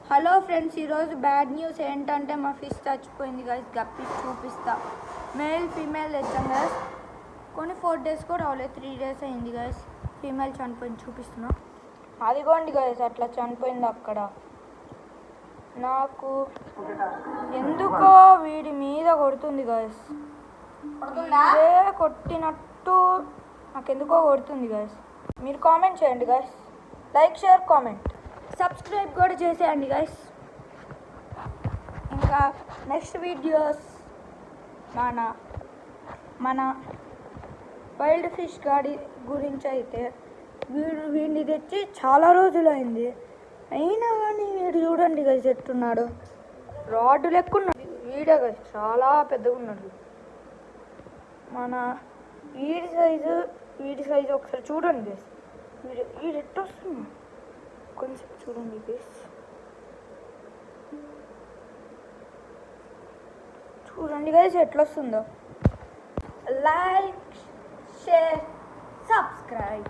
Hello friends, ఈరోజు bad news ఏంటంటే మా ఫిష్ చచ్చిపోయింది గైస్. గప్పి చూపిస్తా. మేల్ ఫీమేల్ తెచ్చాం గైస్. కొన్ని 4 days కూడా రావలేదు, 3 days అయింది గైస్. ఫీమేల్ చనిపోయింది, చూపిస్తున్నా. అదిగోండి గైస్, అట్లా చనిపోయింది అక్కడ. నాకు ఎందుకో వీడి మీద కొడుతుంది గైస్. ఇదే కొట్టినట్టు నాకెందుకో కొడుతుంది గైస్. మీరు కామెంట్ చేయండి guys. Like, share, comment, subscribe కూడా చేసేయండి గైస్. ఇంకా నెక్స్ట్ వీడియోస్ మన వైల్డ్ ఫిష్ గాడి గురించి అయితే వీడిని తెచ్చి చాలా రోజులైంది. అయినా కానీ వీడు చూడండి గైస్ ఎట్టున్నాడు. రాడ్ లెక్కున్నాడు వీడే గైస్, చాలా పెద్దగా ఉన్నాడు. మన వీడి సైజు ఒకసారి చూడండి గైస్. వీడు ఎట్టు వస్తున్నాడు కొంచెం చూడండి ప్లీజ్. చూడండి గైస్ ఎట్లా వస్తుందో. Like, share, subscribe.